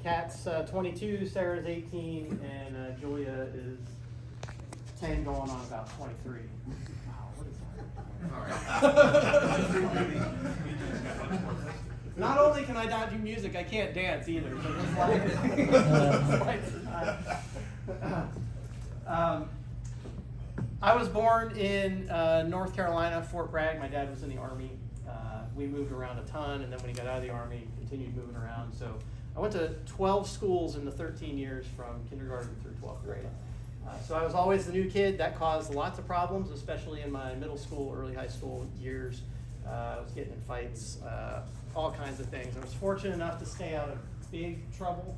Kat's 22, Sarah's 18, and Julia is 10 going on about 23. Wow, what is that? Not only can I not do music, I can't dance either. I was born in North Carolina, Fort Bragg. My dad was in the Army. We moved around a ton, and then when he got out of the Army, continued moving around. So I went to 12 schools in the 13 years from kindergarten through 12th grade. So I was always the new kid. That caused lots of problems, especially in my middle school, early high school years. I was getting in fights, all kinds of things. I was fortunate enough to stay out of big trouble,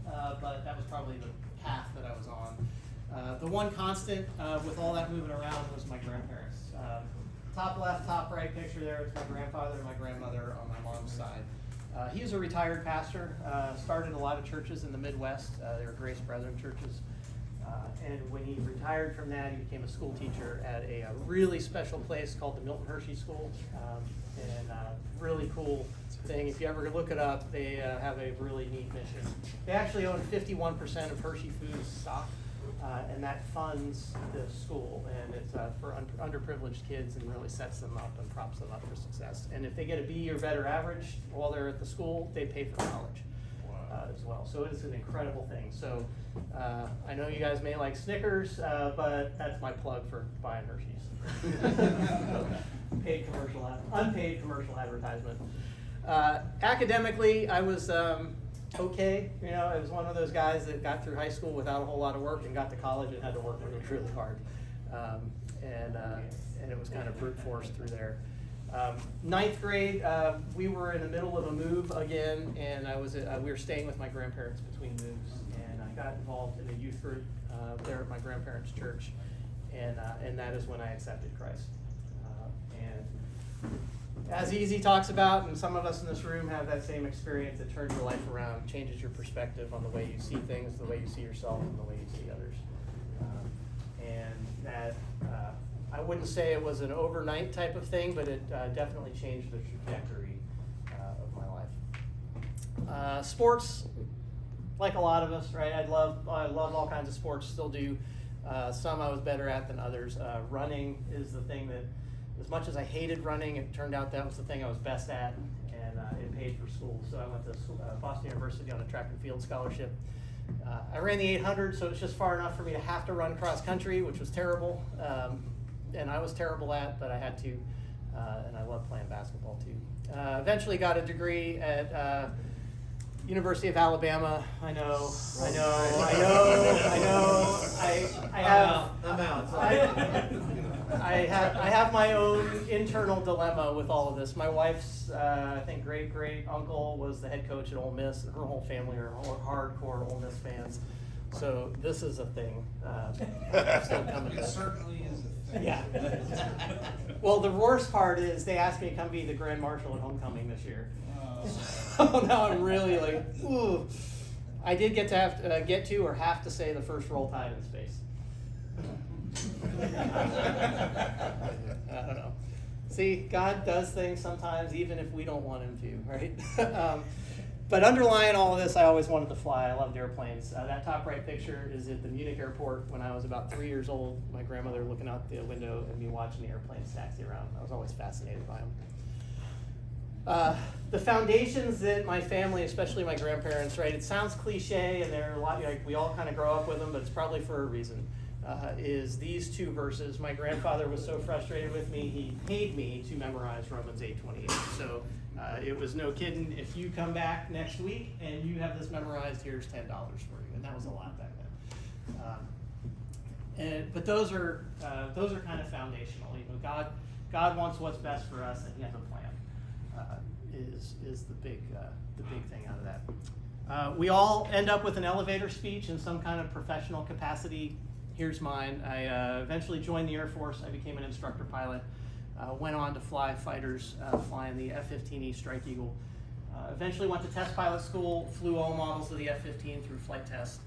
but that was probably the path that I was on. The one constant with all that moving around was my grandparents. Top left, top right picture there, it's my grandfather and my grandmother on my mom's side. He was a retired pastor, started a lot of churches in the Midwest. They were Grace Brethren churches. And when he retired from that, he became a school teacher at a really special place called the Milton Hershey School. And really cool thing. If you ever look it up, they have a really neat mission. They actually own 51% of Hershey Foods stock, and that funds the school. And it's for underprivileged kids and really sets them up and props them up for success. And if they get a B or better average while they're at the school, they pay for college. As well. So it's an incredible thing. So I know you guys may like Snickers, but that's my plug for buying Hershey's. Unpaid commercial advertisement. Academically, I was okay. You know, I was one of those guys that got through high school without a whole lot of work and got to college and had to work really hard. And it was kind of brute force through there. Ninth grade, we were in the middle of a move again, and we were staying with my grandparents between moves, and I got involved in a youth group there at my grandparents' church, and that is when I accepted Christ. And as Easy talks about, and some of us in this room have that same experience, it turns your life around, changes your perspective on the way you see things, the way you see yourself, and the way you see others. And that I wouldn't say it was an overnight type of thing, but it definitely changed the trajectory of my life. Sports, like a lot of us, right? I love all kinds of sports, still do. Some I was better at than others. Running is the thing that, as much as I hated running, it turned out that was the thing I was best at, and it paid for school. So I went to Boston University on a track and field scholarship. I ran the 800, so it's just far enough for me to have to run cross country, which was terrible. And I was terrible at, but I had to, and I love playing basketball too. Eventually got a degree at University of Alabama. I have my own internal dilemma with all of this. My wife's, I think, great uncle was the head coach at Ole Miss. Her whole family are hardcore Ole Miss fans. So this is a thing. Still coming. It certainly is a thing. Yeah. Well, the worst part is they asked me to come be the Grand Marshal at homecoming this year. So now I'm really like, ooh. I did have to say the first roll tide in space. I don't know. See, God does things sometimes even if we don't want him to, right? But underlying all of this, I always wanted to fly. I loved airplanes. That top right picture is at the Munich airport when I was about 3 years old. My grandmother looking out the window and me watching the airplanes taxi around. I was always fascinated by them. The foundations that my family, especially my grandparents, right? It sounds cliche, and they're a lot like we all kind of grow up with them, but it's probably for a reason. Is these two verses. My grandfather was so frustrated with me, he paid me to memorize Romans 8:28. So it was no kidding. If you come back next week and you have this memorized, here's $10 for you, and that was a lot back then. But those are kind of foundational. You know, God wants what's best for us, and He has a plan. Is the big thing out of that. We all end up with an elevator speech in some kind of professional capacity. Here's mine. I eventually joined the Air Force. I became an instructor pilot. Went on to fly fighters, flying the F-15E Strike Eagle. Eventually went to test pilot school, flew all models of the F-15 through flight test.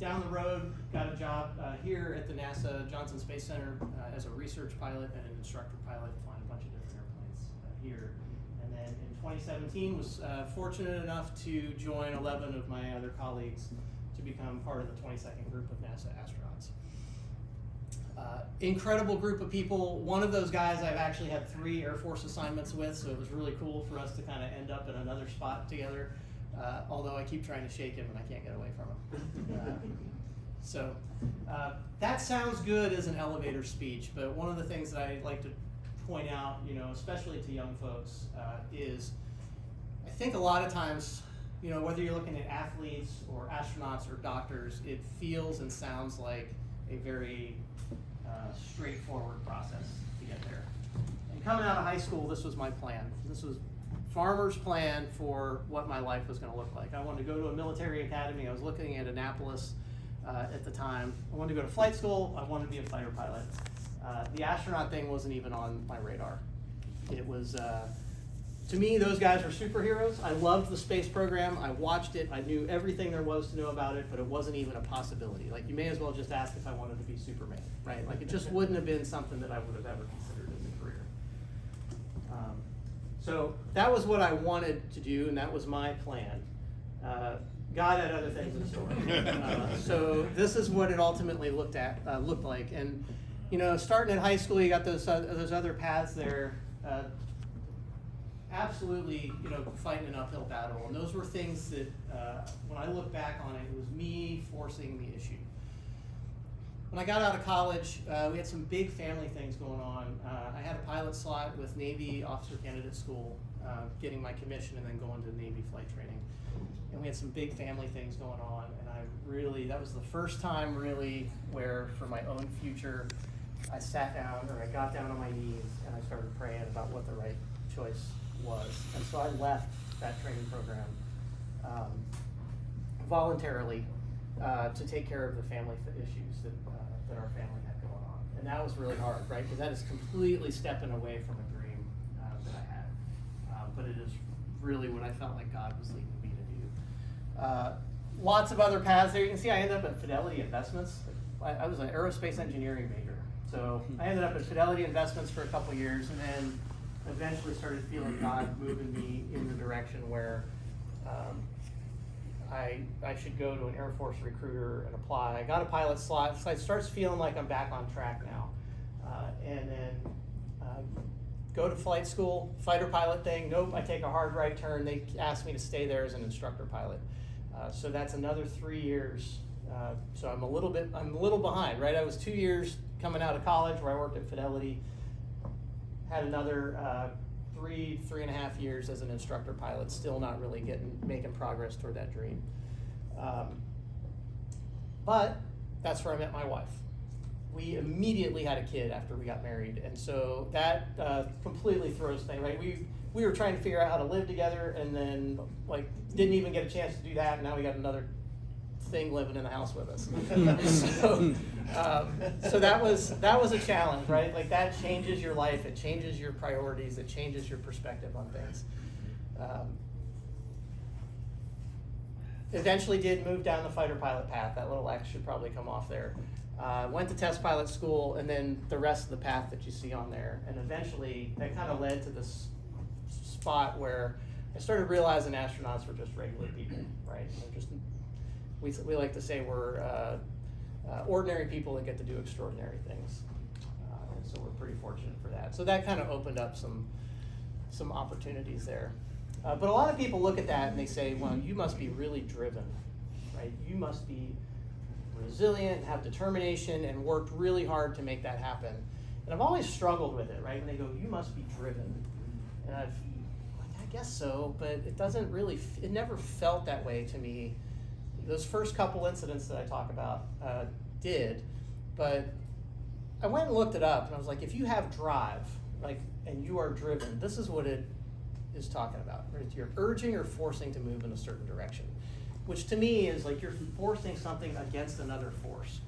Down the road, got a job here at the NASA Johnson Space Center as a research pilot and an instructor pilot, flying a bunch of different airplanes here. And then in 2017, was fortunate enough to join 11 of my other colleagues to become part of the 22nd group of NASA astronauts. Incredible group of people. One of those guys I've actually had 3 Air Force assignments with, so it was really cool for us to kind of end up in another spot together, although I keep trying to shake him and I can't get away from him. So that sounds good as an elevator speech, but one of the things that I like to point out, especially to young folks, is I think a lot of times, whether you're looking at athletes or astronauts or doctors, it feels and sounds like a very straightforward process to get there. And coming out of high school, this was my plan. This was farmer's plan for what my life was going to look like. I wanted to go to a military academy. I was looking at Annapolis at the time. I wanted to go to flight school. I wanted to be a fighter pilot. The astronaut thing wasn't even on my radar. It was, to me, those guys were superheroes. I loved the space program. I watched it. I knew everything there was to know about it, but it wasn't even a possibility. Like, you may as well just ask if I wanted to be Superman, right? Like, it just wouldn't have been something that I would have ever considered as a career. So that was what I wanted to do, and that was my plan. God had other things in store. So this is what it ultimately looked like. And starting in high school, you got those other paths there. Absolutely, fighting an uphill battle. And those were things that, when I look back on it, it was me forcing the issue. When I got out of college, we had some big family things going on. I had a pilot slot with Navy Officer Candidate School, getting my commission and then going to Navy flight training. And we had some big family things going on, and that was the first time really where, for my own future, I sat down, or I got down on my knees, and I started praying about what the right choice was. And so I left that training program voluntarily to take care of the family issues that our family had going on. And that was really hard, right? Because that is completely stepping away from a dream that I had. But it is really what I felt like God was leading me to do. Lots of other paths there. You can see I ended up at Fidelity Investments. I was an aerospace engineering major. So I ended up at Fidelity Investments for a couple years, and then eventually started feeling God moving me in the direction where I should go to an Air Force recruiter and apply. I got a pilot slot, so it starts feeling like I'm back on track now. And then go to flight school, fighter pilot thing. Nope, I take a hard right turn. They asked me to stay there as an instructor pilot. So that's another 3 years. So I'm a little behind, right? I was 2 years coming out of college where I worked at Fidelity. Had another 3.5 years as an instructor pilot, still not really making progress toward that dream. But that's where I met my wife. We immediately had a kid after we got married, and so that completely throws things, right? We were trying to figure out how to live together, and then didn't even get a chance to do that, and now we got another thing living in the house with us. So that was a challenge, right? Like, that changes your life, it changes your priorities, it changes your perspective on things. Eventually did move down the fighter pilot path. That little X should probably come off there. Went to test pilot school, and then the rest of the path that you see on there. And eventually that kind of led to this spot where I started realizing astronauts were just regular people, right? They're just, we like to say we're ordinary people that get to do extraordinary things. And so we're pretty fortunate for that. So that kind of opened up some opportunities there. But a lot of people look at that and they say, well, you must be really driven, right? You must be resilient, have determination, and worked really hard to make that happen. And I've always struggled with it, right? When they go, you must be driven. And I guess so, but it never felt that way to me. Those first couple incidents that I talk about did, but I went and looked it up, and I was like, if you have drive, and you are driven, this is what it is talking about. Right? You're urging or forcing to move in a certain direction, which to me is like you're forcing something against another force.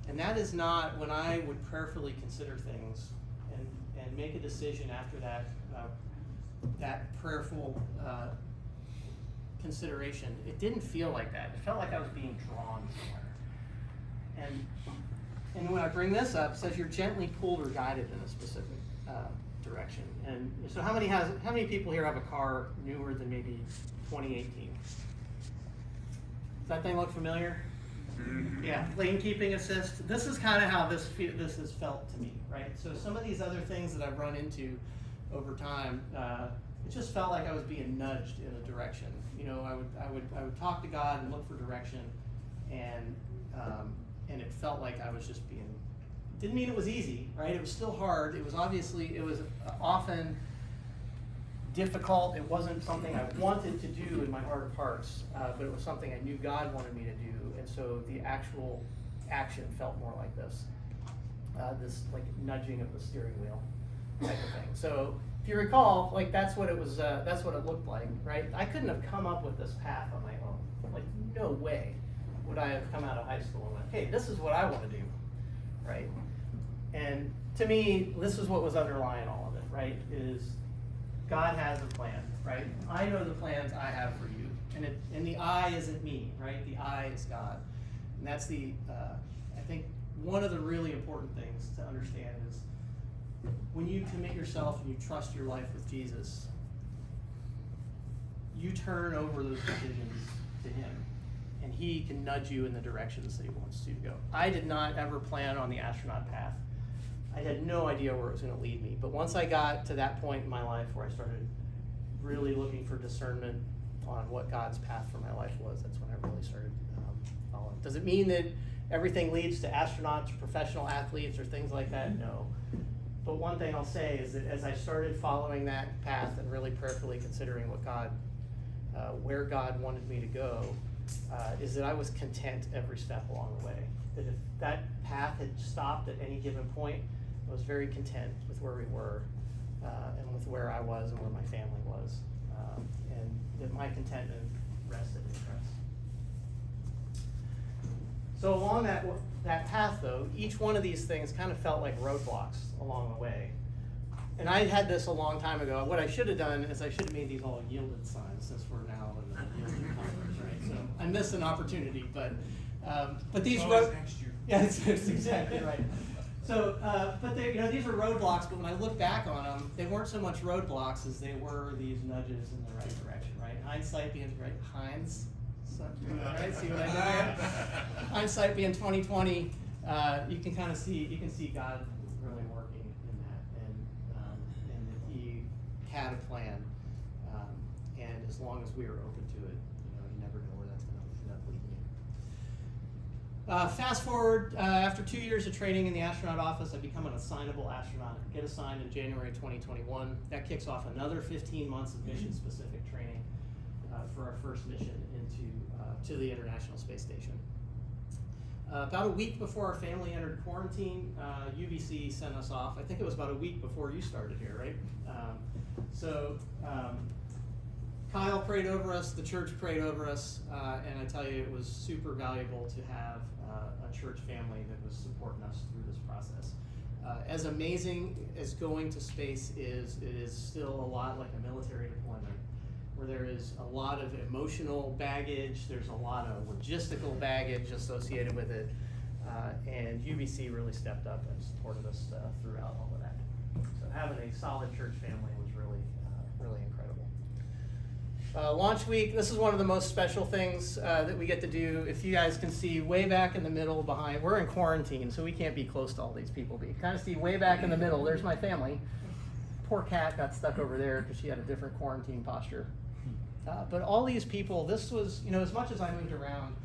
And that is not when I would prayerfully consider things and make a decision after that prayerful consideration. It didn't feel like that. It felt like I was being drawn somewhere. And when I bring this up, it says you're gently pulled or guided in a specific direction. And so how many people here have a car newer than maybe 2018? Does that thing look familiar? Yeah, lane keeping assist. This is kind of how this has felt to me, right? So some of these other things that I've run into over time, it just felt like I was being nudged in a direction. You know, I would talk to God and look for direction, and it felt like I was just being. Didn't mean it was easy, right? It was still hard. It was often difficult. It wasn't something I wanted to do in my heart of hearts, but it was something I knew God wanted me to do, and so the actual action felt more like this like nudging of the steering wheel type of thing. So if you recall, like that's what it was. That's what it looked like, right? I couldn't have come up with this path on my own. Like no way would I have come out of high school and went, "Hey, this is what I want to do," right? And to me, this is what was underlying all of it, right? Is God has a plan, right? I know the plans I have for you, and the I isn't me, right? The I is God, and that's I think one of the really important things to understand is when you commit yourself and you trust your life with Jesus, you turn over those decisions to Him, and He can nudge you in the directions that He wants you to go. I did not ever plan on the astronaut path. I had no idea where it was going to lead me. But once I got to that point in my life where I started really looking for discernment on what God's path for my life was, that's when I really started following. Does it mean that everything leads to astronauts or professional athletes or things like that? No. But one thing I'll say is that as I started following that path and really prayerfully considering what where God wanted me to go, is that I was content every step along the way. That if that path had stopped at any given point, I was very content with where we were and with where I was and where my family was. And that my contentment rested in Christ. So along that path, though, each one of these things kind of felt like roadblocks along the way. And I had this a long time ago. What I should have done is I should have made these all yielded signs since we're now in the yielded conference, right? So I missed an opportunity, but these next year. Yeah, that's exactly right. So, but these were roadblocks. But when I look back on them, they weren't so much roadblocks as they were these nudges in the right direction, right? Hindsight being right, right? See what I did there? Hindsight being 2020. You can kind of see God really working in that, and that He had a plan, and as long as we were open to it, you never know where that's going to end up leading you. Fast forward, after 2 years of training in the astronaut office, I become an assignable astronaut. I get assigned in January 2021. That kicks off another 15 months of mission-specific training for our first mission to the International Space Station. About a week before our family entered quarantine, UBC sent us off. I think it was about a week before you started here, right? Kyle prayed over us, the church prayed over us, and I tell you, it was super valuable to have a church family that was supporting us through this process. As amazing as going to space is, it is still a lot like a military deployment, where there is a lot of emotional baggage, there's a lot of logistical baggage associated with it, and UBC really stepped up and supported us throughout all of that. So having a solid church family was really incredible. Launch week, this is one of the most special things that we get to do. If you guys can see way back in the middle behind, we're in quarantine, so we can't be close to all these people, but you kind of see way back in the middle, there's my family. Poor cat got stuck over there because she had a different quarantine posture. But all these people, this was, as much as I moved around,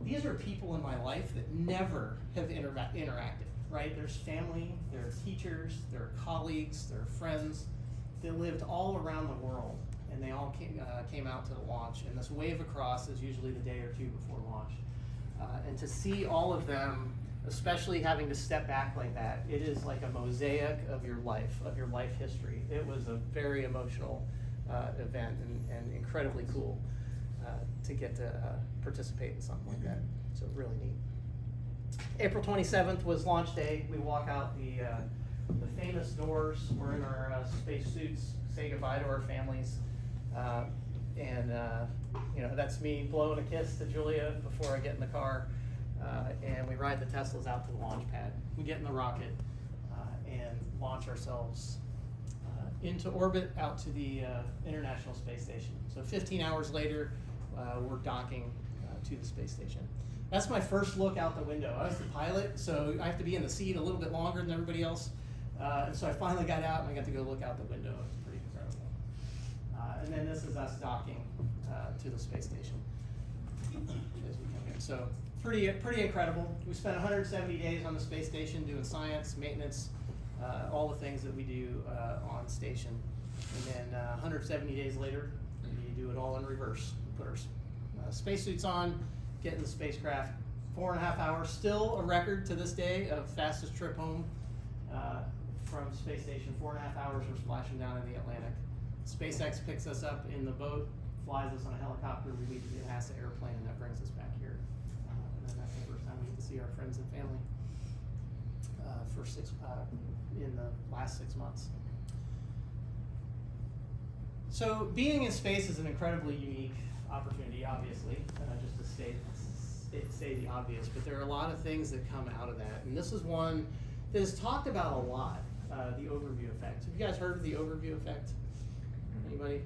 these are people in my life that never have interacted, right? There's family, there are teachers, there are colleagues, there are friends that lived all around the world, and they all came out to the launch. And this wave across is usually the day or two before launch. And to see all of them, especially having to step back like that, it is like a mosaic of your life history. It was a very emotional event and incredibly cool to get to participate in something like that. So really neat. April 27th was launch day. We walk out the famous doors. We're in our space suits, say goodbye to our families. That's me blowing a kiss to Julia before I get in the car. And we ride the Teslas out to the launch pad. We get in the rocket and launch ourselves into orbit out to the International Space Station. So 15 hours later, we're docking to the space station. That's my first look out the window. I was the pilot, so I have to be in the seat a little bit longer than everybody else. And so I finally got out and I got to go look out the window. It was pretty incredible. And then this is us docking to the space station as we come in. So pretty incredible. We spent 170 days on the space station doing science, maintenance, all the things that we do on station. And then 170 days later, we do it all in reverse. We put our spacesuits on, get in the spacecraft, 4.5 hours, still a record to this day of fastest trip home from space station. 4.5 hours, we're splashing down in the Atlantic. SpaceX picks us up in the boat, flies us on a helicopter, we leave to the NASA airplane, and that brings us back here. And then that's the first time we get to see our friends and family in the last 6 months. So being in space is an incredibly unique opportunity, obviously, just to say the obvious, but there are a lot of things that come out of that. And this is one that is talked about a lot, the overview effect. Have you guys heard of the overview effect? Anybody?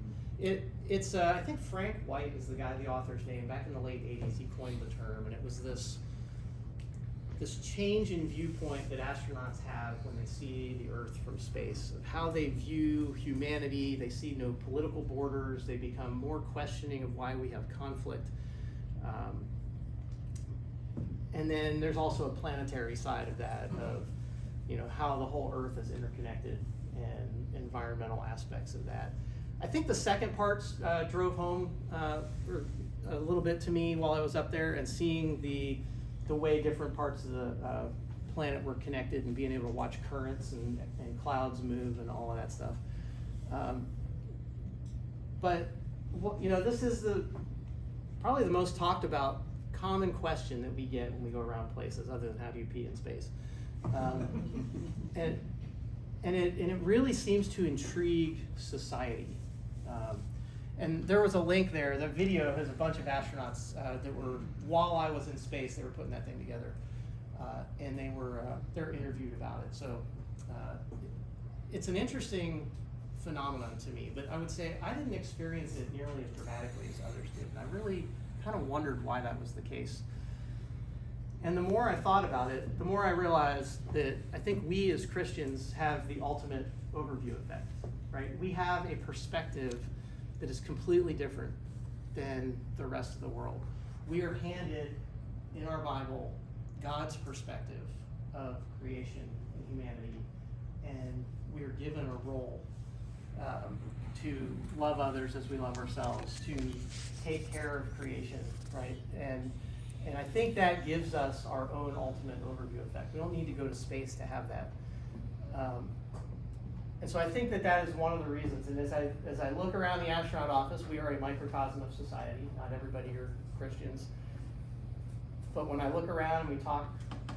It's I think Frank White is the guy, the author's name. Back in the late 80s, he coined the term, and it was this change in viewpoint that astronauts have when they see the Earth from space, of how they view humanity. They see no political borders. They become more questioning of why we have conflict. And then there's also a planetary side of that, of how the whole Earth is interconnected and environmental aspects of that. I think the second part drove home a little bit to me while I was up there, and seeing the way different parts of the planet were connected, and being able to watch currents and clouds move and all of that stuff. But this is probably the most talked about common question that we get when we go around places, other than how do you pee in space. And it really seems to intrigue society. And there was a link there. The video has a bunch of astronauts that were, while I was in space, they were putting that thing together, and they're interviewed about it. So it's an interesting phenomenon to me. But I would say I didn't experience it nearly as dramatically as others did, and I really kind of wondered why that was the case. And the more I thought about it, the more I realized that I think we as Christians have the ultimate overview effect, right? We have a perspective that is completely different than the rest of the world. We are handed in our Bible God's perspective of creation and humanity, and we are given a role to love others as we love ourselves, to take care of creation, right? And I think that gives us our own ultimate overview effect. We don't need to go to space to have that. And so I think that is one of the reasons. And as I look around the astronaut office, we are a microcosm of society. Not everybody here are Christians. But when I look around and we talk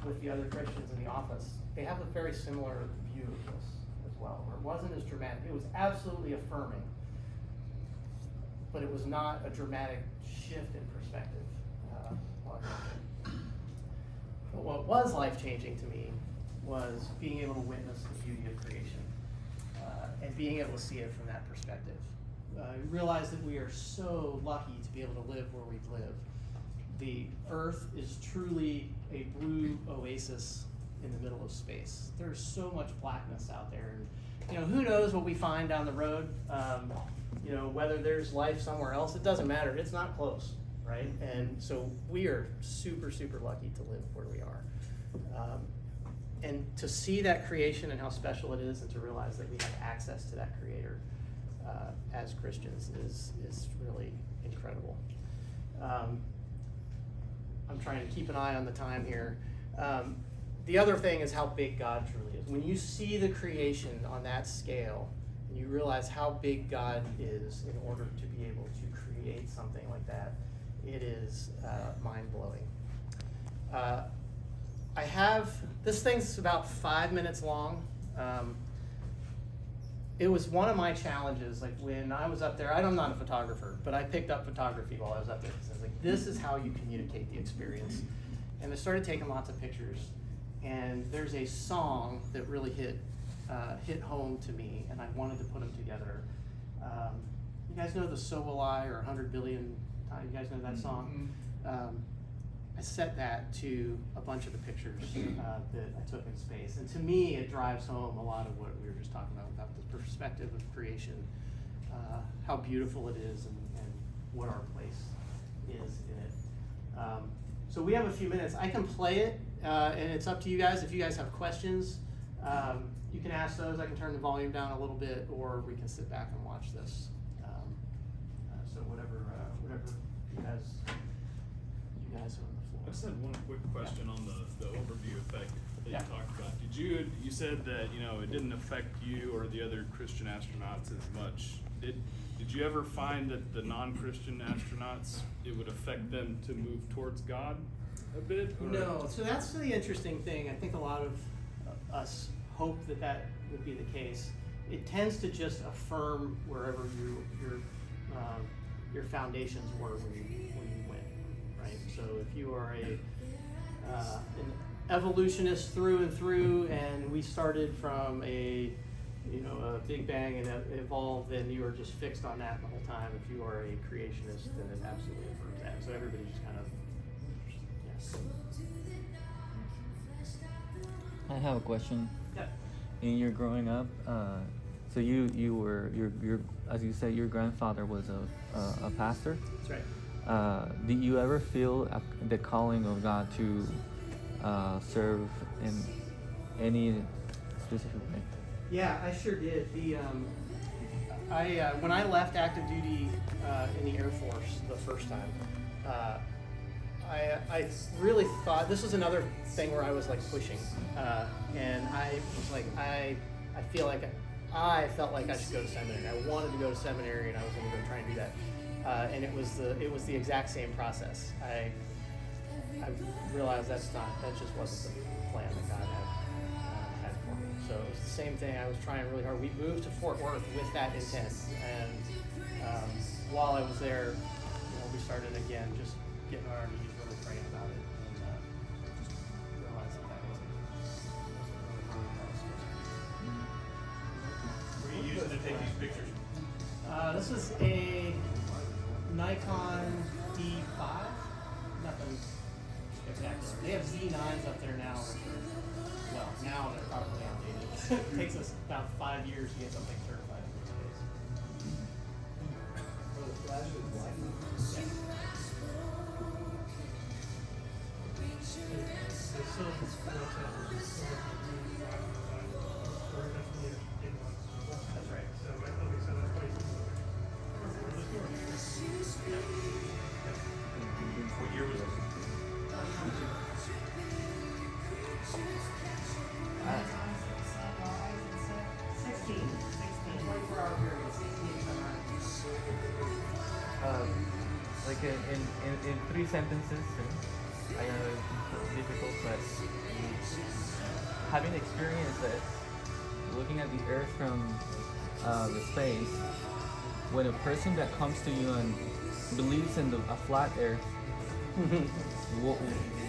with the other Christians in the office, they have a very similar view of this as well, where it wasn't as dramatic. It was absolutely affirming, but it was not a dramatic shift in perspective. But what was life-changing to me was being able to witness the beauty of creation and being able to see it from that perspective. Realize that we are so lucky to be able to live where we live. The Earth is truly a blue oasis in the middle of space. There's so much blackness out there, and who knows what we find down the road. Whether there's life somewhere else, it doesn't matter. It's not close. Right? And so we are super, super lucky to live where we are. And to see that creation and how special it is, and to realize that we have access to that creator as Christians is really incredible. I'm trying to keep an eye on the time here. The other thing is how big God truly is. When you see the creation on that scale, and you realize how big God is in order to be able to create something like that, it is mind-blowing. This thing's about 5 minutes long. It was one of my challenges, like when I was up there, I'm not a photographer, but I picked up photography while I was up there, because I was like, this is how you communicate the experience. And I started taking lots of pictures, and there's a song that really hit hit home to me, and I wanted to put them together. You guys know the "So Will I" or 100 Billion Times? You guys know that song? I set that to a bunch of the pictures that I took in space. And to me, it drives home a lot of what we were just talking about the perspective of creation, how beautiful it is, and what our place is in it. So we have a few minutes. I can play it, and it's up to you guys. If you guys have questions, you can ask those. I can turn the volume down a little bit, or we can sit back and watch this. So whatever you guys are on the floor. I just had one quick question on the overview effect that you talked about. You said that it didn't affect you or the other Christian astronauts as much. Did you ever find that the non-Christian astronauts, it would affect them to move towards God a bit? Or? No. So that's the interesting thing. I think a lot of us hope that would be the case. It tends to just affirm wherever your foundations were when you went, right? So if you are an evolutionist through and through, and we started from a big bang and evolved, then you are just fixed on that the whole time. If you are a creationist, then it absolutely affirms that. So everybody just kind of, I have a question. Yeah. In your growing up, so you were as you said, your grandfather was a pastor. That's right. Did you ever feel the calling of God to serve in any specific way? Yeah, I sure did. When I left active duty in the Air Force the first time, I really thought this was another thing where I was like pushing, and I was like, I felt like I should go to seminary. I wanted to go to seminary, and I was going to go try and do that. And it was the exact same process. I realized that just wasn't the plan that God had for me. So it was the same thing. I was trying really hard. We moved to Fort Worth with that intent, and while I was there, we started again just getting on our knees, really praying about it, and just realized that wasn't really how it was supposed to be. What are you using to take these pictures? This is a Nikon D5. Nothing spectacular. They have Z9s up there now, which are, well, now they're probably outdated. It takes us about 5 years to get something certified in this case. So the flash is white. Yeah. That's right. What year was it? 24-hour period, 16 Like in 3 sentences, I know it's difficult, but having experienced this, looking at the Earth from the space, when a person that comes to you and believes in a flat Earth,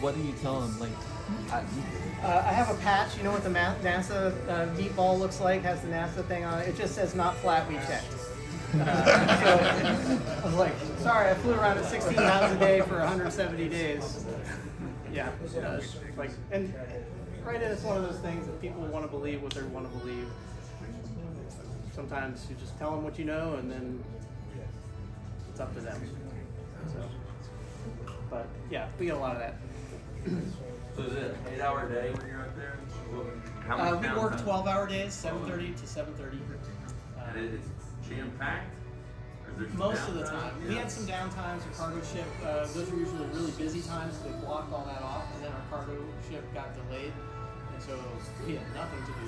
what do you tell them? Like, I have a patch. You know what the NASA meatball looks like? Has the NASA thing on it. It just says "not flat." We checked. So I was like, sorry, I flew around at 16 miles a day for 170 days. Yeah, like, and right, and it's one of those things that people want to believe what they want to believe. Sometimes you just tell them what you know, and then it's up to them. So, but yeah, we get a lot of that. So is it an 8-hour day when you're up there? How much We work downtime? 12-hour days, 7:30 to 7:30. And it's jam-packed? Or is there some Most of the downtime? time. We had some downtimes. Our cargo ship, those were usually really busy times, so they blocked all that off, and then our cargo ship got delayed, and so we had nothing to do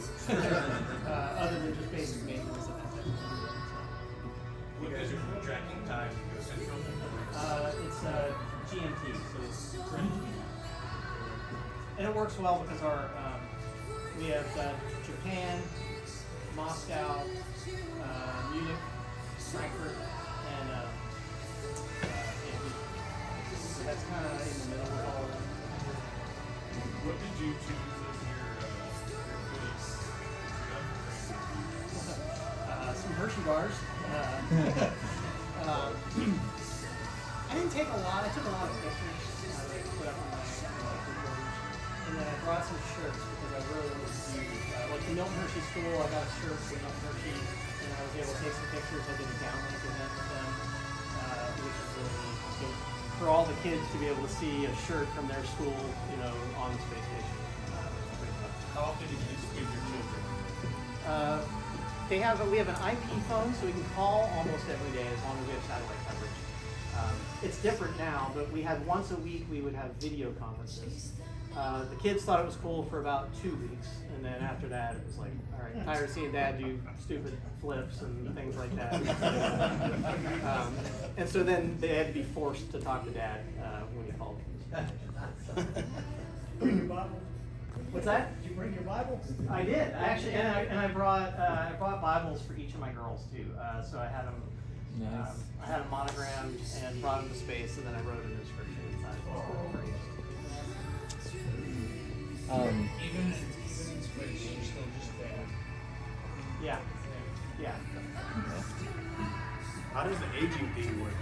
other than just basic maintenance and that type of thing. What is your tracking time to go central? It's GMT, so it's Greenwich. And it works well because we have Japan, Moscow, Munich, Frankfurt, and so that's kind of in the middle of all of them. What did you choose as your base? Tiki bars. I didn't take a lot. I took a lot of pictures that I put up on my recorders. And then I brought some shirts because I really wanted to do, like the Milton Hershey School, I got a shirt from Milton Hershey, and I was able to take some pictures. I did a downlink event with them, which is really neat. So for all the kids to be able to see a shirt from their school, you know, on the space station. It's pretty fun. How often do you use with your children? We have an IP phone, so we can call almost every day as long as we have satellite coverage. It's different now, but we had once a week we would have video conferences. The kids thought it was cool for about 2 weeks, and then after that it was like, all right, tired of seeing Dad do stupid flips and things like that. And so then they had to be forced to talk to Dad when he called. Bring your Bible. What's that? Did you bring your Bible? I did actually, and I brought Bibles for each of my girls too. So I had them. Nice. I had them monogrammed and brought them to space, and then I wrote an inscription inside for each. Even in space, you're still just Dad. Yeah. Yeah. How does the aging thing work?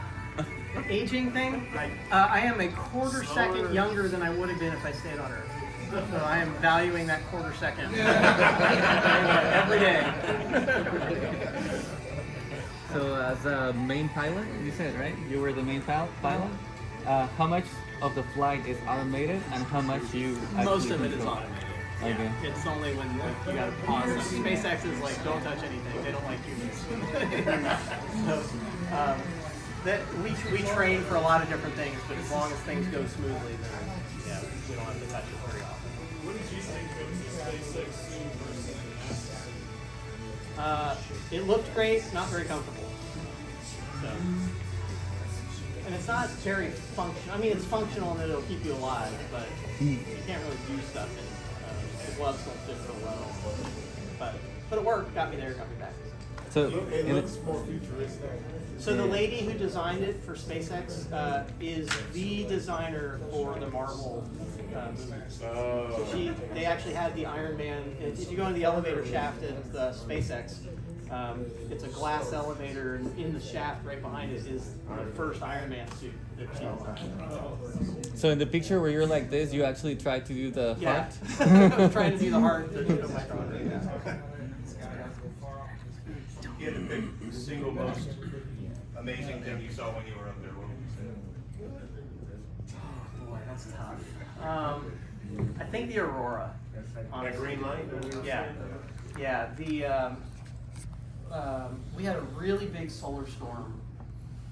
Aging thing? Like, I am a quarter slower. second younger than I would have been if I stayed on Earth. So I am valuing that quarter second every day. So as a main pilot, you said, right? You were the main pilot? How much of the flight is automated and how much you actually Most of it is control? automated. Okay. Yeah. It's only when you gotta pause. SpaceX is like, don't touch anything. They don't like humans. So that we train for a lot of different things, but as long as things go smoothly, then yeah, we don't have to touch it very often. what did you think of the SpaceX suit versus the NASA? It looked great, not very comfortable. So, and it's not very functional. I mean, it's functional and it'll keep you alive, but you can't really do stuff in it. The gloves don't fit so well. But it worked, got me there, got me back. So It in looks more futuristic. So the lady who designed it for SpaceX is the designer for the Marvel movies. Oh. They actually had the Iron Man. If you go in the elevator shaft at the SpaceX, it's a glass elevator, and in the shaft right behind it is the first Iron Man suit that she designed. So in the picture where you're like this, you actually tried to do the Yeah, heart? I was trying to do the heart to show my drawing. You had to pick the single most amazing thing you saw when you were up there. What would you say? Boy, that's tough. I think the Aurora. That Honestly. green light? Yeah, yeah. We had a really big solar storm.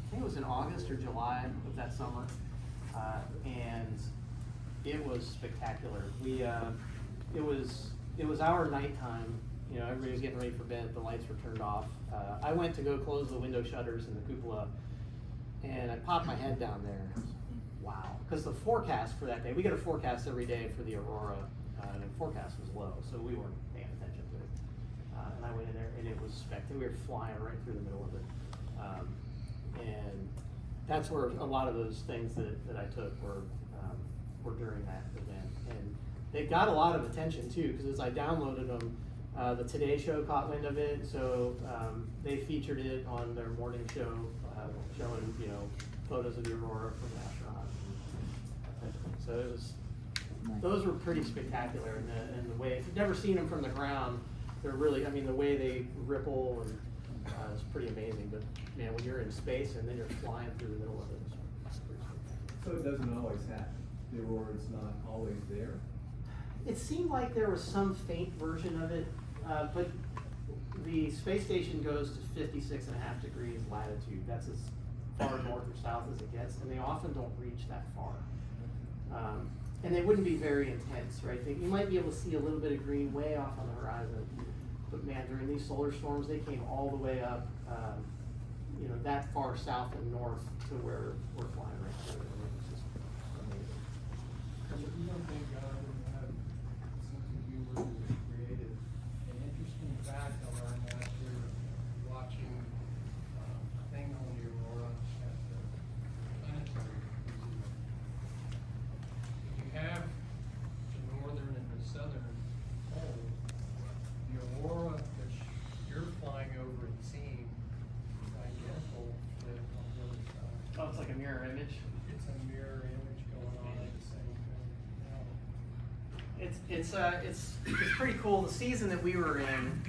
I think it was in August or July of that summer, and it was spectacular. It was our nighttime. You know, everybody was getting ready for bed. The lights were turned off. I went to go close the window shutters in the cupola, and I popped my head down there. Wow, because the forecast for that day, we get a forecast every day for the Aurora, and the forecast was low, so we weren't paying attention to it. And I went in there, and it was spectacular. We were flying right through the middle of it. And that's where a lot of those things that I took were during that event. And they got a lot of attention too, because as I downloaded them, the Today Show caught wind of it, so they featured it on their morning show, showing, you know, photos of the Aurora from the astronauts. So it was, those were pretty spectacular, and the way, if you've never seen them from the ground, they're really, I mean, the way they ripple and it's pretty amazing. But man, when you're in space and then you're flying through the middle of it, it's pretty spectacular. So it doesn't always happen. The aurora's not always there. It seemed like there was some faint version of it, but the space station goes to 56.5 degrees latitude. That's as far north or south as it gets, and they often don't reach that far. And they wouldn't be very intense, right? You might be able to see a little bit of green way off on the horizon, but man, during these solar storms, they came all the way up, you know, that far south and north to where we're flying right through. And it was just amazing. You don't think God would have something you were created? An interesting fact I learned after watching a thing on the Aurora at the planetary museum. If you have the northern and the southern pole, the Aurora that you're flying over and seeing image. It's a mirror image going on at the same time. It's pretty cool. The season that we were in,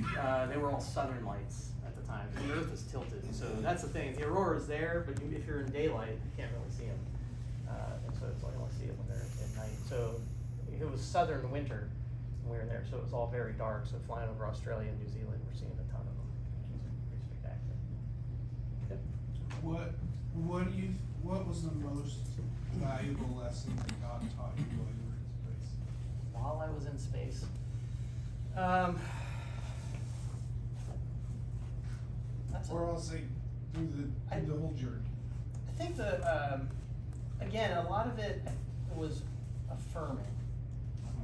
they were all southern lights at the time. The Earth is tilted, so that's the thing. The aurora is there, but if you're in daylight, you can't really see them. And so it's only want to see it when they're at night. So it was southern winter when we were there, so it was all very dark. So flying over Australia and New Zealand, we're seeing a ton of them, which is pretty spectacular. Yep. What was the most valuable lesson that God taught you while you were in space? While I was in space, that's Or I'll say through the whole journey. I think again, a lot of it was affirming,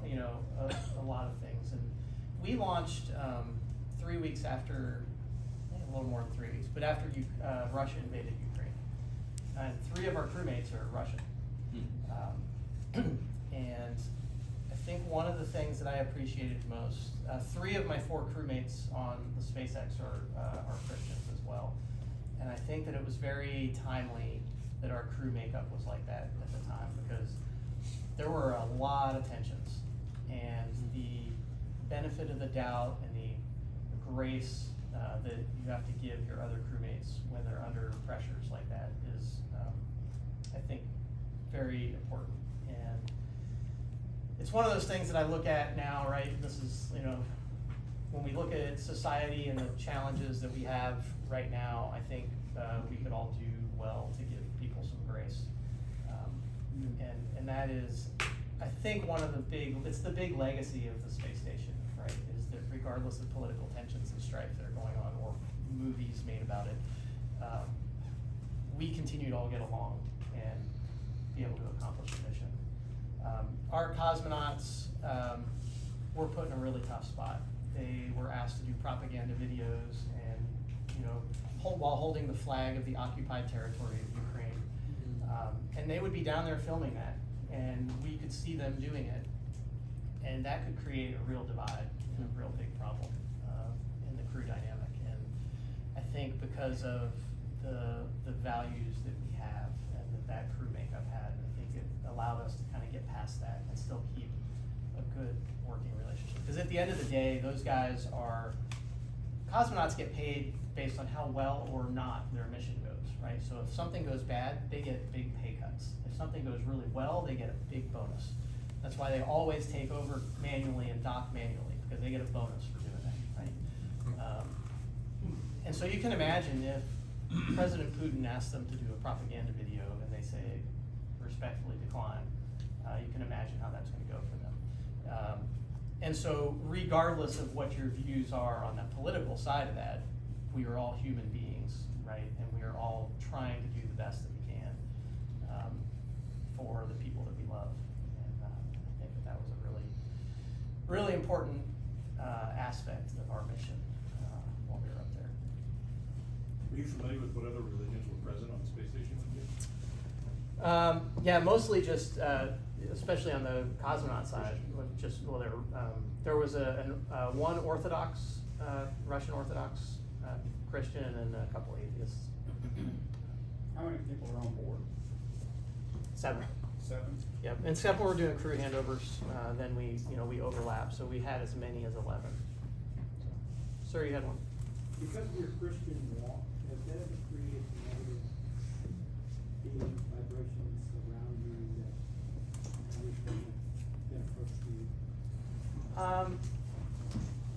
you know, a lot of things. And we launched 3 weeks after, a little more than 3 weeks, but after Russia invaded Ukraine. And 3 of our crewmates are Russian. And I think one of the things that I appreciated most, 3 of my 4 crewmates on the SpaceX are Christians as well. And I think that it was very timely that our crew makeup was like that at the time, because there were a lot of tensions, and the benefit of the doubt and the grace that you have to give your other crewmates when they're under pressures like that is, I think, very important. And it's one of those things that I look at now, right? This is, you know, when we look at society and the challenges that we have right now, I think we could all do well to give people some grace. And that is, I think, it's the big legacy of the space station, right? Is that regardless of political tensions and strife that are going on, or movies made about it, we continue to all get along and be able to accomplish the mission. Our cosmonauts were put in a really tough spot. They were asked to do propaganda videos and, you know, while holding the flag of the occupied territory of Ukraine. And they would be down there filming that, and we could see them doing it. And that could create a real divide and a real big problem in the crew dynamic. And I think because of the values that we have and that crew makeup had, I think it allowed us to kind of get past that and still keep a good working relationship. Because at the end of the day, those guys cosmonauts get paid based on how well or not their mission goes, right? So if something goes bad, they get big pay cuts. If something goes really well, they get a big bonus. That's why they always take over manually and dock manually, because they get a bonus for doing that, right? And so you can imagine if President Putin asked them to do a propaganda video and they say, respectfully decline, you can imagine how that's going to go for them. And so regardless of what your views are on the political side of that, we are all human beings, right? And we are all trying to do the best that we can for the people that we love. And I think that was a really, really important aspect of our mission while we were up there. Are you familiar with what other religions were present on the space station with you? Yeah, mostly just, especially on the cosmonaut side, there was one Orthodox, Russian Orthodox Christian, and a couple atheists. How many people are on board? 7. 7? Yep, and except when we're doing crew handovers, then we overlap, so we had as many as 11. So, sir, you had one. Because of your Christian walk, has that ever created negative feelings, vibrations around you that obviously been approached to you?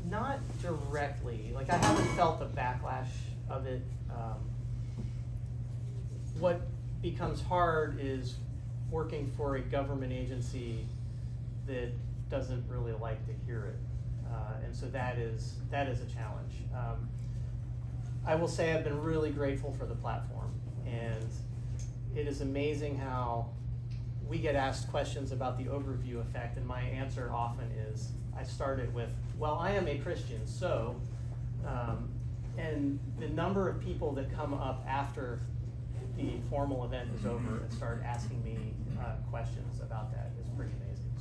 Not directly. Like, I haven't felt the backlash of it. What becomes hard is working for a government agency that doesn't really like to hear it. And so that is a challenge. I will say I've been really grateful for the platform, and it is amazing how we get asked questions about the overview effect, and my answer often is, I started with, well, I am a Christian, so, and the number of people that come up after the formal event is over and start asking me questions about that is pretty amazing.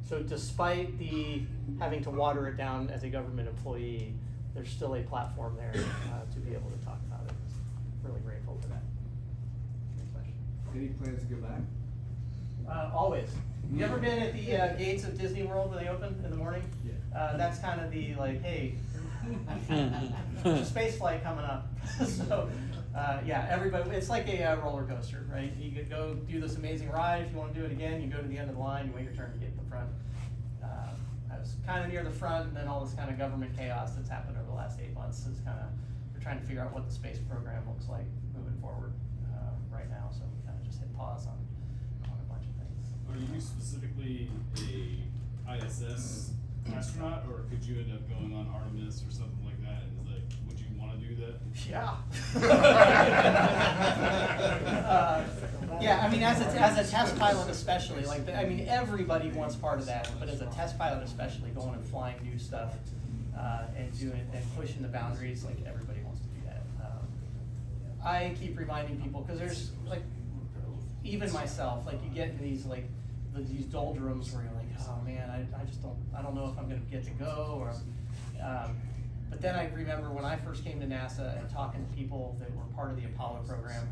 So despite the having to water it down as a government employee, there's still a platform there to be able to talk about it. Really grateful for that. Any plans to go back? Always. You ever been at the gates of Disney World when they open in the morning? Yeah. That's kind of the like, hey, there's a space flight coming up. So, yeah, everybody, it's like a roller coaster, right? You could go do this amazing ride. If you want to do it again, you go to the end of the line, you wait your turn to get to the front. I was kind of near the front, and then all this kind of government chaos that's happened over the last 8 months is kind of, we're trying to figure out what the space program looks like moving forward right now. So we kind of just hit pause on a bunch of things. Are you specifically a ISS astronaut, or could you end up going on Artemis or something like that? And it's like, would you want to do that? Yeah. Yeah, I mean, as a test pilot especially, like, I mean, everybody wants part of that, but as a test pilot especially, going and flying new stuff, and doing, and pushing the boundaries, like, everybody wants to do that. I keep reminding people, because there's, like, even myself, like, you get into these, like, these doldrums where you're like, oh man, I don't know if I'm gonna get to go, or, but then I remember when I first came to NASA and talking to people that were part of the Apollo program,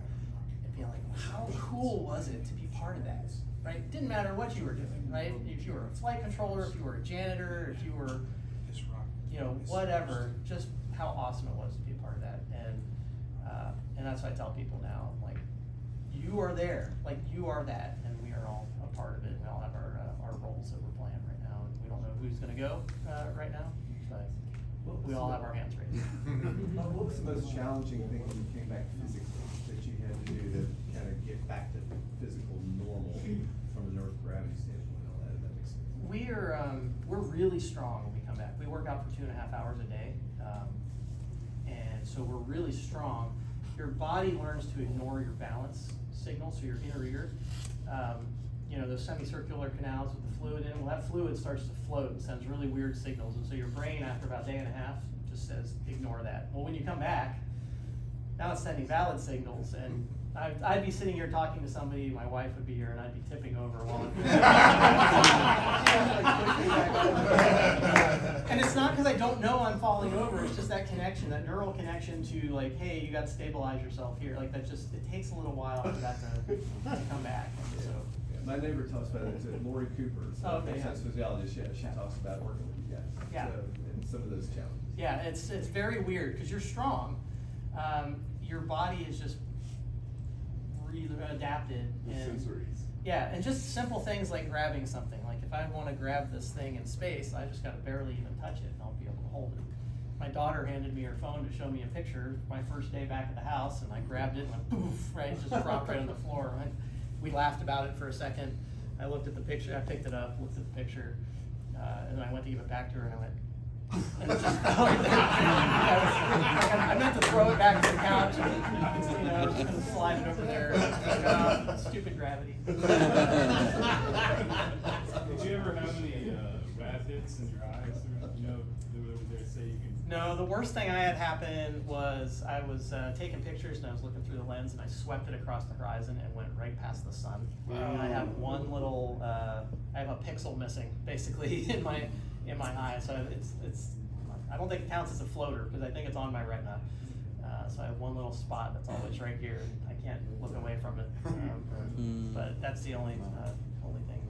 and being like, how cool was it to be part of that, right? It didn't matter what you were doing, right? If you were a flight controller, if you were a janitor, if you were, you know, whatever, just how awesome it was to be a part of that. And that's what I tell people now, like, you are there, like, you are that, and we are all a part of it. We all have our roles that we're playing right now, and we don't know who's gonna go right now, but we all have our hands raised. What was the most challenging thing when you came back physically that you had to do to kind of get back to physical normal from an Earth gravity standpoint and all that, if that makes sense? We're really strong when we come back. We work out for 2.5 hours a day, and so we're really strong. Your body learns to ignore your balance signal, so your inner ear, you know, those semicircular canals with the fluid in, well, that fluid starts to float and sends really weird signals, and so your brain, after about a day and a half, just says, ignore that. Well, when you come back, now it's sending valid signals, and I'd be sitting here talking to somebody, my wife would be here, and I'd be tipping over while I'm and it's not because I don't know I'm falling over, it's just that connection, that neural connection to like, hey, you gotta stabilize yourself here. Like, that just, it takes a little while for that to come back. And so. Yeah, my neighbor talks about it, it's Lori Cooper, Oh, okay, that's physiologist, yeah, she talks about working with you guys. Yeah. So, and some of those challenges. Yeah, it's very weird, because you're strong. Your body is just really adapted. And, yeah, and just simple things like grabbing something. Like, if I want to grab this thing in space, I just got to barely even touch it, and I'll be able to hold it. My daughter handed me her phone to show me a picture my first day back at the house, and I grabbed it and went poof, right, it just dropped right on the floor. Right? We laughed about it for a second. I looked at the picture, I picked it up, looked at the picture, and then I went to give it back to her, and I went, and it just fell right there. I meant to throw it back to the couch, and, you know, I was just gonna slide it over there. Stupid gravity. Did you ever have any rat hits in your eyes? Or, you know, they say you can. No, the worst thing I had happen was I was taking pictures and I was looking through the lens and I swept it across the horizon and went right past the sun. And I have one little, I have a pixel missing basically in my eye. So it's I don't think it counts as a floater because I think it's on my retina. So I have one little spot that's always right here. I can't look away from it. But that's the only thing.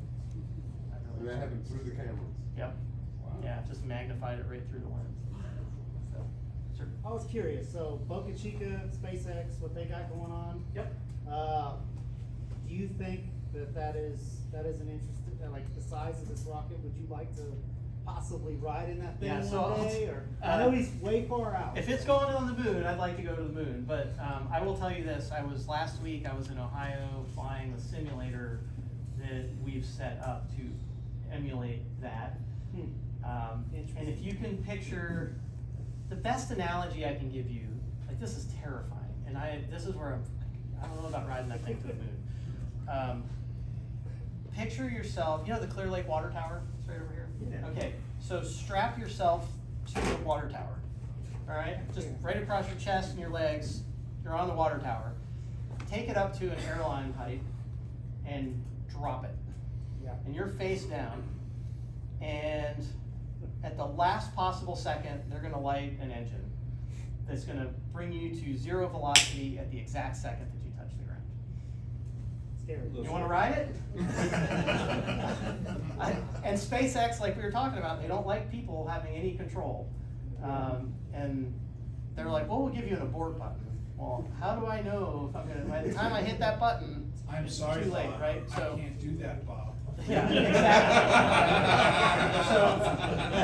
And that happened through the cameras? Yep. Wow. Yeah, just magnified it right through the lens. So, sure. I was curious, so Boca Chica, SpaceX, what they got going on? Yep. Do you think that is an interesting, like the size of this rocket, would you like to possibly ride in that thing one day? Or I know he's way far out. If it's going on the moon, I'd like to go to the moon. But I will tell you this, last week I was in Ohio flying the simulator that we've set up to emulate that. And if you can picture, the best analogy I can give you, like this is terrifying, and this is where I don't know about riding that thing to the moon. Picture yourself, you know the Clear Lake Water Tower? It's right over here. Yeah. Okay, so strap yourself to the water tower, all right? Just right across your chest and your legs, you're on the water tower. Take it up to an airline height and drop it. Yeah. And you're face down, and at the last possible second, they're gonna light an engine that's gonna bring you to 0 velocity at the exact second that you touch the ground. scary. You wanna ride it? And SpaceX, like we were talking about, they don't like people having any control. And they're like, well, we'll give you an abort button. Well, how do I know if I'm gonna, by the time I hit that button, I'm it's sorry, too late, Bob. right? I So, can't do that, Bob. yeah, exactly.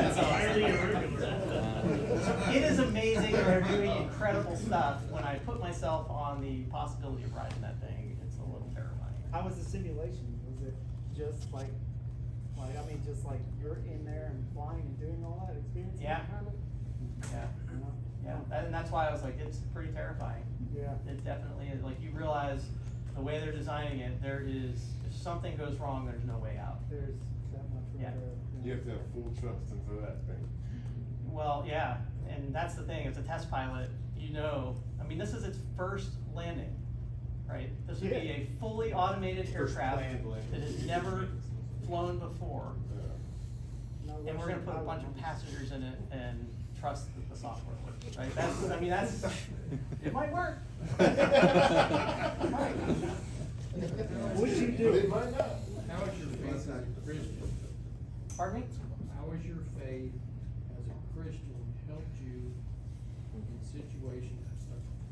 It's highly irregular. It is amazing, they're doing incredible stuff. When I put myself on the possibility of riding that thing, it's a little terrifying. How was the simulation? Was it just like just like you're in there and flying and doing all that, experiencing Yeah. it kind of? Yeah, You know? yeah, and that's why I was like, it's pretty terrifying. Yeah. It definitely is, like, you realize the way they're designing it, there is, if something goes wrong, there's no way out. There's that much room Yeah. there. You have to have full trust into that thing. Well, yeah, and that's the thing, as a test pilot, you know, I mean, this is its first landing, right? This would be Yeah. a fully automated First aircraft planned landing. that has never flown before. No And we're gonna put a Russian bunch of pilot. passengers in it and trust that the software works, right? That's, I mean, that's, it might work. It might. What'd you do? It might not. How is your faith as a Christian? Pardon me? How has your faith as a Christian helped you in situations?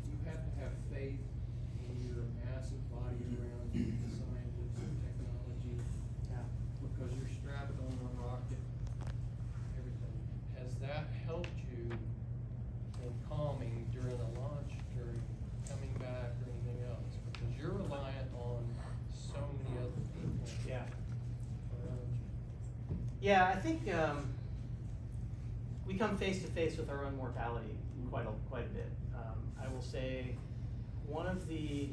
You have to have faith in your massive body around you, the scientists and technology, Yeah. because you're strapped on a rocket, everything. Has that helped you in calming during a launch, during coming back or anything else? Because you're reliant on so many other people Yeah. around you. Yeah, I think, we come face to face with our own mortality quite a bit. I will say, one of the,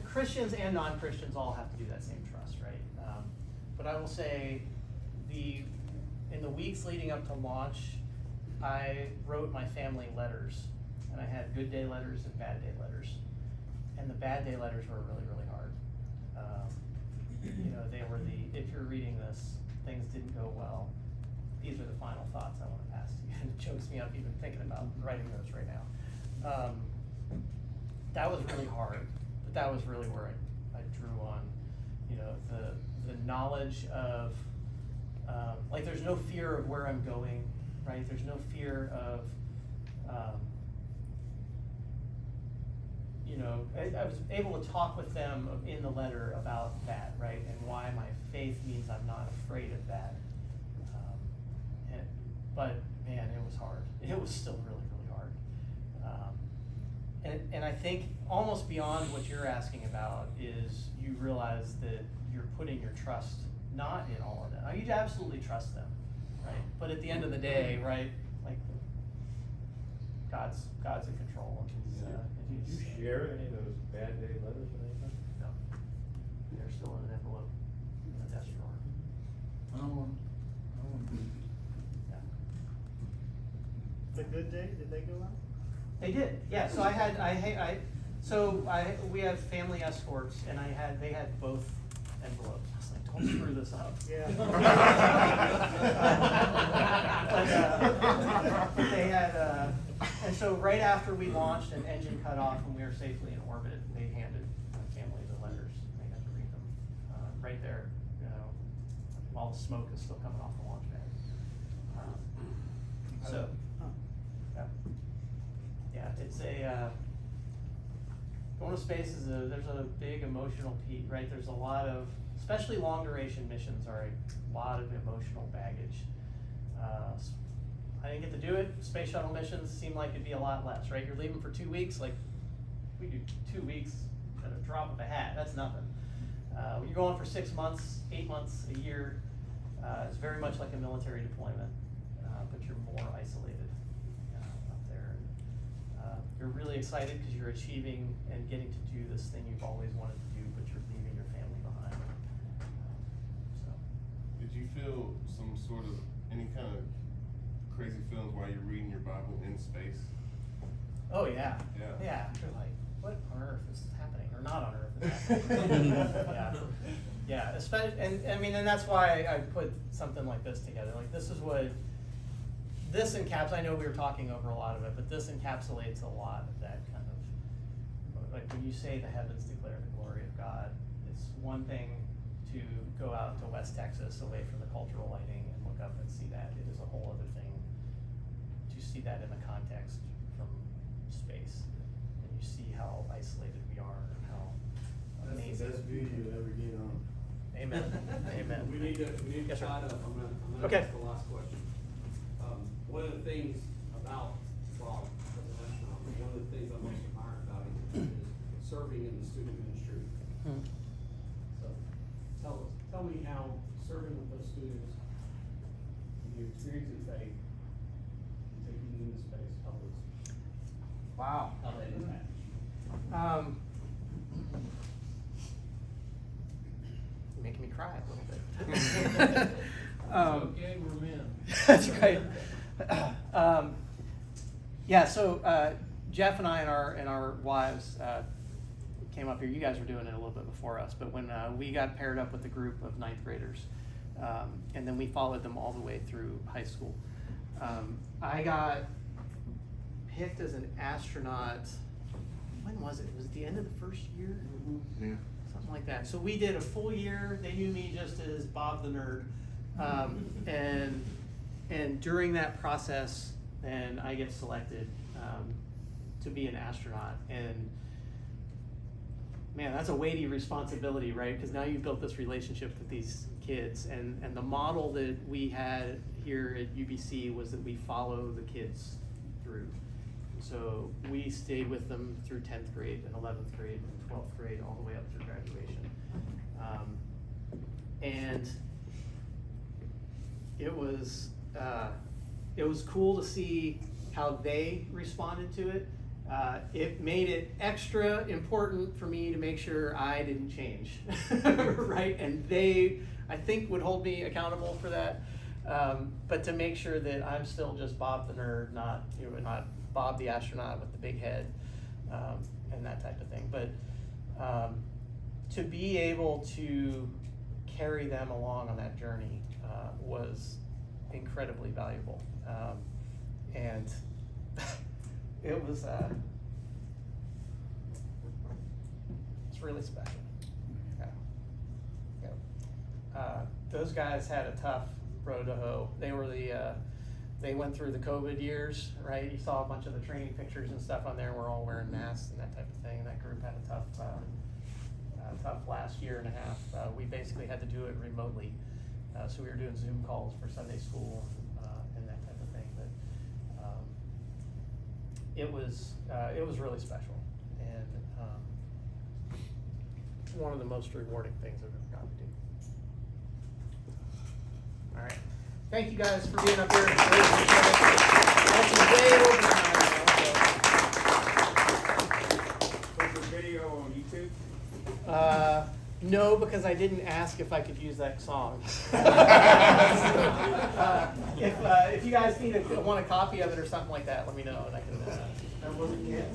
Christians and non-Christians all have to do that same trust, right? But I will say, in the weeks leading up to launch, I wrote my family letters, and I had good day letters and bad day letters. And the bad day letters were really, really hard. You know, they were if you're reading this, things didn't go well. These are the final thoughts I want to pass to you. And it chokes me up even thinking about writing those right now. That was really hard, but that was really where I drew on, you know, the knowledge of, like, there's no fear of where I'm going, right? There's no fear of, you know, I was able to talk with them in the letter about that, right? And why my faith means I'm not afraid of that. But man, it was hard. It was still really, really hard. And I think almost beyond what you're asking about is you realize that you're putting your trust not in all of them. Now, you absolutely trust them, right? But at the end of the day, right, like, God's in control. And Did you share any of those bad day letters or anything? No. They're still in an envelope in the desk drawer. I don't want Yeah. It's a good day, did they go out? They did, yeah, so we have family escorts, and they had both envelopes. I was like, don't screw this up. Yeah. But they had, and so right after we launched and engine cut off and we were safely in orbit, they handed my family the letters. They got to read them, right there, you know, while the smoke is still coming off the launch pad. So, yeah, it's going to space there's a big emotional peak, right? There's a lot of, especially long duration missions are a lot of emotional baggage. I didn't get to do it. Space shuttle missions seem like it'd be a lot less, right? You're leaving for 2 weeks, like, we do 2 weeks at a drop of a hat, that's nothing. When you're going for 6 months, 8 months, a year, it's very much like a military deployment, but you're more isolated up there. You're really excited because you're achieving and getting to do this thing you've always wanted to do, but you're leaving your family behind. So. Did you feel some sort of, any kind of crazy feelings while you're reading your Bible in space? Oh yeah. Yeah. Yeah. You're like, what on earth is happening, or not on earth is happening? Yeah. Yeah. Especially, and I mean, and that's why I put something like this together. Like, this is what this encapsulates. I know we were talking over a lot of it, but this encapsulates a lot of that kind of, like, when you say the heavens declare the glory of God. one thing to go out to West Texas away from the cultural lighting and look up and see that. It is a whole other thing to see that in the context from space. And you see how isolated we are and how amazing. That's the best view you'll ever get on. Amen. Amen. We need to Yes, sir. tie it up. I'm gonna Okay. ask the last question. One of the things about Bob as an astronaut, one of the things I most admire about him is serving in the student ministry. Hmm. So tell me how serving with those students, you experiencing faith, and taking them into space, how that impacts. You're making me cry a little bit. Okay, we're men. That's right. Yeah, so Jeff and I and our wives came up here. You guys were doing it a little bit before us, but when we got paired up with a group of ninth graders, and then we followed them all the way through high school. I got picked as an astronaut. When was it? Was it the end of the first year? Yeah. Something like that. So we did a full year. They knew me just as Bob the nerd, and during that process, then I get selected to be an astronaut. And man, that's a weighty responsibility, right? Because now you've built this relationship with these kids, and the model that we had here at UBC was that we follow the kids through. So we stayed with them through 10th grade and 11th grade and 12th grade, all the way up through graduation. And it was cool to see how they responded to it. It made it extra important for me to make sure I didn't change, right? And they, I think, would hold me accountable for that. But to make sure that I'm still just Bob the nerd, not Bob the astronaut with the big head, and that type of thing. But to be able to carry them along on that journey was incredibly valuable. And it was it's really special. Yeah. Those guys had a tough road to hoe. They were they went through the COVID years, right? You saw a bunch of the training pictures and stuff on there. We're all wearing masks and that type of thing. And that group had a tough last year and a half. We basically had to do it remotely. So we were doing Zoom calls for Sunday school and that type of thing. But it was really special, and one of the most rewarding things I've ever gotten to do. All right. Thank you guys for being up here. That's way over time now. Was the video on YouTube? So. No, because I didn't ask if I could use that song. If you guys want a copy of it or something like that, let me know, and I can. That wasn't yet.